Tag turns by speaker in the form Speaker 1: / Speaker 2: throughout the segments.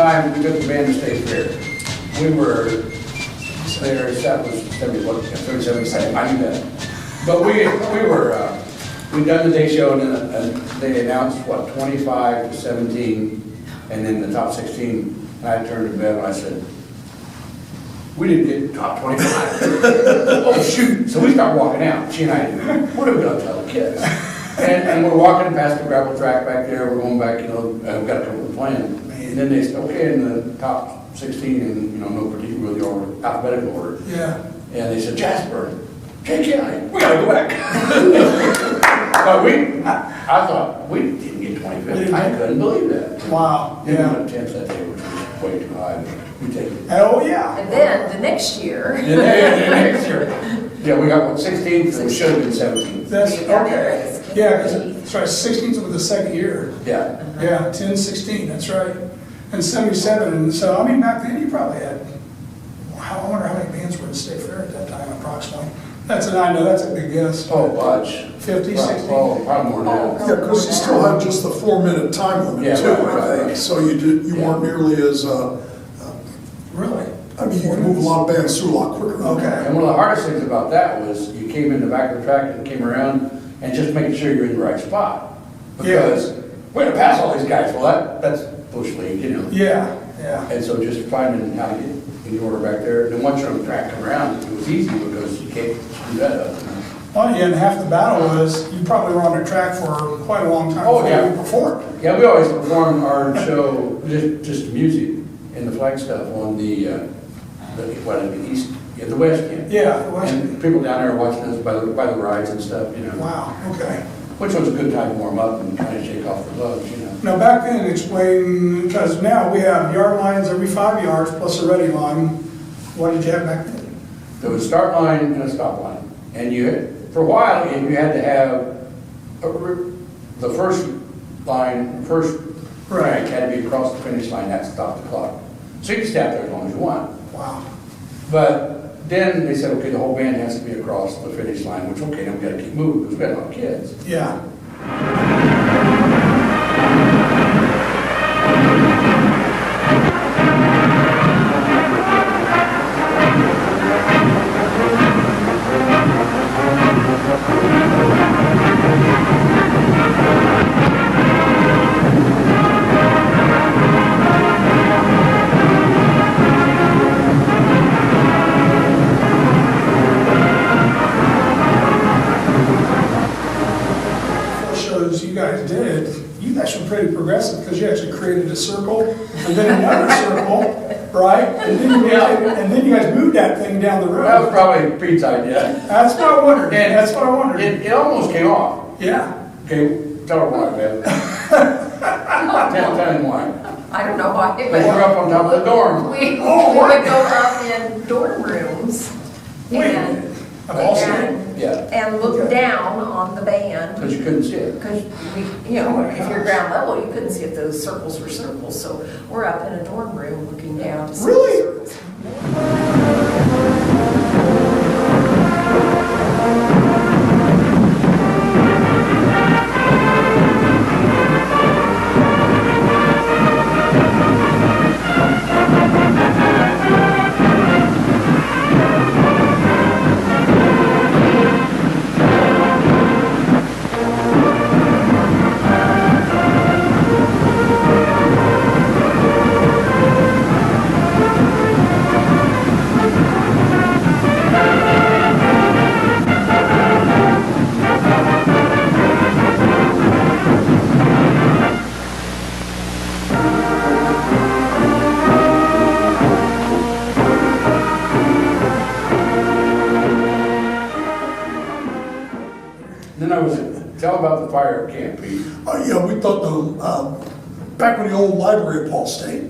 Speaker 1: time we took the band to State Fair. We were there, that was 77, I knew that. But we'd done the day show and they announced, what, 25 to 17, and then the top 16. And I turned to Bev and I said, we didn't get top 25. Oh, shoot. So we start walking out. She and I, what are we going to tell the kids? And we're walking past the gravel track back there. We're going back, we've got to come up with a plan. And then they said, okay, in the top 16, in, no particular order, alphabetical order.
Speaker 2: Yeah.
Speaker 1: And they said, Jasper, JKI, we got to go back. But I thought, we didn't get 25th. I couldn't believe that.
Speaker 2: Wow.
Speaker 1: Didn't
Speaker 2: Yeah.
Speaker 1: have a chance that day, which was way too high. But we take it.
Speaker 2: Oh, yeah.
Speaker 3: And then the next year.
Speaker 1: The next year. Yeah, we got 16th, and we should have been 17th.
Speaker 2: That's,
Speaker 3: Yeah,
Speaker 2: okay. Yeah, because, that's right, 16th was the second year.
Speaker 1: Yeah.
Speaker 2: Yeah, 10, 16, that's right. And 77, and so, I mean, back then you probably had, I wonder how many bands were in the State Fair at that time approximately. I know, that's a big guess.
Speaker 1: Oh, bunch.
Speaker 2: 50, 60?
Speaker 1: Oh, probably more now.
Speaker 4: Yeah, because you still had just the 4-minute time limit
Speaker 1: Yeah,
Speaker 4: too,
Speaker 1: right,
Speaker 4: I think.
Speaker 1: right.
Speaker 4: So you weren't nearly as,
Speaker 2: Really?
Speaker 4: I mean, you could move a lot of bands through a lot quicker.
Speaker 2: Okay.
Speaker 1: And one of the hardest things about that was you came in the back of the track and came around and just making sure you're in the right spot. Because we're going to pass all these guys. Well, that's bush league,
Speaker 2: Yeah, yeah.
Speaker 1: And so just finding how to get in order back there. Then once you're on the track, come around, it was easy because you can't screw that up.
Speaker 2: Oh, yeah, and half the battle was, you probably were on the track for quite a long time
Speaker 1: Oh,
Speaker 2: before
Speaker 1: yeah.
Speaker 2: you performed.
Speaker 1: Yeah, we always performed our show, just music and the flag stuff on the east, the west camp.
Speaker 2: Yeah, the west
Speaker 1: And people down there watching us by the rides and stuff,
Speaker 2: Wow, okay.
Speaker 1: Which was a good time to warm up and kind of shake off the bugs,
Speaker 2: Now, back then, explain, because now we have yard lines every 5 yards plus a ready line. What did you have back then?
Speaker 1: There was a start line and a stop line. And for a while, you had to have the first rank had to be across the finish line, that stopped the clock. So you could stay out there as long as you want.
Speaker 2: Wow.
Speaker 1: But then they said, okay, the whole band has to be across the finish line, which, okay, then we gotta keep moving, because we got a lot of kids.
Speaker 2: Yeah. Pretty progressive because you actually created a circle and then another circle, right? And then you guys moved that thing down the road.
Speaker 1: That was probably Pete's idea.
Speaker 2: That's what I wondered. That's what I wondered.
Speaker 1: It almost came off.
Speaker 2: Yeah.
Speaker 1: Okay, tell her why, man. Tell him why.
Speaker 3: I don't know why.
Speaker 1: They were up on top of the dorm.
Speaker 3: We would go up in dorm rooms and look down on the band.
Speaker 1: Because you couldn't see it.
Speaker 3: Because if you're ground level, you couldn't see if those circles were circles. So we're up in a dorm room looking down to see
Speaker 2: Really?
Speaker 3: the circles.
Speaker 1: Tell about the fire at camp, Pete.
Speaker 4: Yeah, we thought back when the old library at Ball State,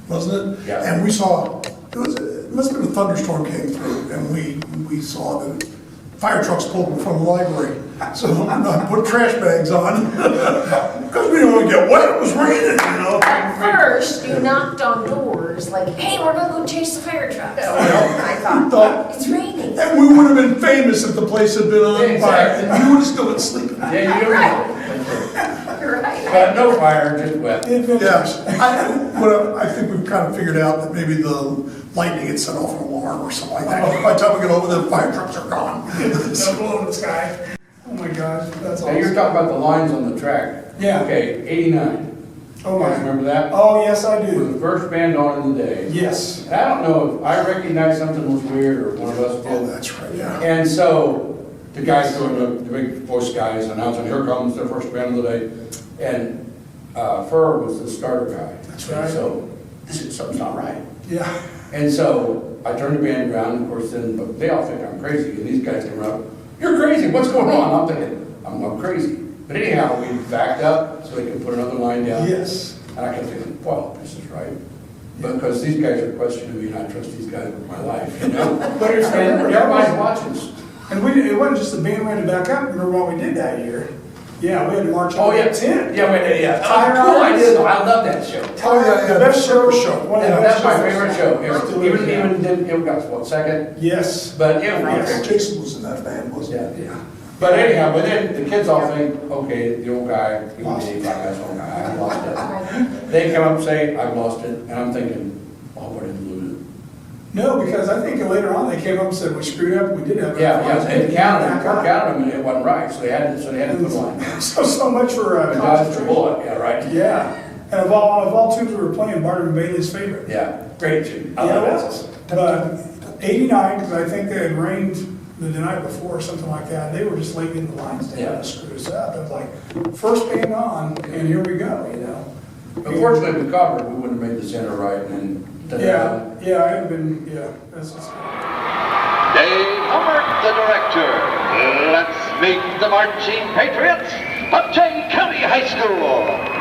Speaker 4: wasn't it?
Speaker 1: Yeah.
Speaker 4: And we saw, it must have been a thunderstorm came through, and we saw the fire trucks pulled in front of the library. So I put trash bags on, because we didn't want to get wet, it was raining,
Speaker 3: At first, you knocked on doors like, hey, we're gonna go chase the fire trucks. I thought, it's raining.
Speaker 4: And we would have been famous if the place had been on fire,
Speaker 1: Exactly.
Speaker 4: and you would have still been sleeping.
Speaker 1: Yeah, you
Speaker 3: Right. You're right.
Speaker 1: But no fire, just wet.
Speaker 2: It
Speaker 4: Yes,
Speaker 2: finishes.
Speaker 4: I think we've kind of figured out that maybe the lightning had set off an alarm or something like that. By the time we get over there, the fire trucks are gone.
Speaker 2: No blow in the sky. Oh my gosh, that's
Speaker 1: Now, you're
Speaker 2: awesome.
Speaker 1: talking about the lines on the track.
Speaker 2: Yeah.
Speaker 1: Okay, 89.
Speaker 2: Oh
Speaker 1: You guys
Speaker 2: my.
Speaker 1: remember that?
Speaker 2: Oh, yes, I
Speaker 1: We're
Speaker 2: do.
Speaker 1: the first band on in the day.
Speaker 2: Yes.
Speaker 1: I don't know if I recognized something was weird or one of us
Speaker 4: Oh,
Speaker 1: did.
Speaker 4: that's right, yeah.
Speaker 1: And so the guys doing the big voice guys announcing, here comes the first band of the day. And Furr was the starter guy.
Speaker 2: That's right.
Speaker 1: So something's not right.
Speaker 2: Yeah.
Speaker 1: And so I turned the band around, and of course then, but they all think I'm crazy. And these guys come up, you're crazy, what's going on? I'm thinking, I'm crazy. But anyhow, we backed up so we could put another line down.
Speaker 2: Yes.
Speaker 1: And I kept thinking, well, this is right. Because these guys are questioning me, and I trust these guys with my life, you know?
Speaker 2: But it's,
Speaker 1: And everybody's watching us.
Speaker 2: and it wasn't just the band we had to back up. Remember what we did that year? Yeah, we had to march
Speaker 1: Oh,
Speaker 2: on
Speaker 1: yeah,
Speaker 2: 10.
Speaker 1: yeah.
Speaker 2: Tire
Speaker 1: Cool
Speaker 2: irons.
Speaker 1: idea, though. I love that show.
Speaker 4: Oh, yeah,
Speaker 2: The best show.
Speaker 4: show.
Speaker 2: One of the
Speaker 1: Yeah,
Speaker 2: best
Speaker 1: that's my
Speaker 2: shows.
Speaker 1: favorite show.
Speaker 2: Still is,
Speaker 1: Even,
Speaker 2: yeah.
Speaker 1: even, it got, what, second?
Speaker 2: Yes.
Speaker 1: But it was my
Speaker 2: Yes.
Speaker 1: favorite.
Speaker 4: Jason was in that band, wasn't he?
Speaker 1: Yeah. But anyhow, but then the kids all think, okay, the old guy, he was 85, that's the old guy, I lost it. They come up and say, I've lost it, and I'm thinking, oh, what did we lose
Speaker 2: No, because I think later on they came up and said, we screwed up, we did have.
Speaker 1: it? Yeah, and it counted,
Speaker 2: Back
Speaker 1: Kirk
Speaker 2: up.
Speaker 1: counted them, and it wasn't right, so they had to put one.
Speaker 2: So much for
Speaker 1: But dodged the
Speaker 2: concentration.
Speaker 1: bullet, yeah, right?
Speaker 2: Yeah. And of all tunes we were playing, Barnum Bailey's favorite.
Speaker 1: Yeah, great tune. I
Speaker 2: Yeah,
Speaker 1: love
Speaker 2: it
Speaker 1: that.
Speaker 2: was. But 89, because I think they had rained the night before or something like that, they were just laying the lines down
Speaker 1: Yeah.
Speaker 2: to screw us up. It was like, first band on, and here we go, you know?
Speaker 1: But fortunately, with Copper, we wouldn't have made the center right, and then.
Speaker 2: Yeah, I'd have been, yeah, that's just.
Speaker 5: Dave Hobart, the director. Let's meet the Marching Patriots of Jay County High School.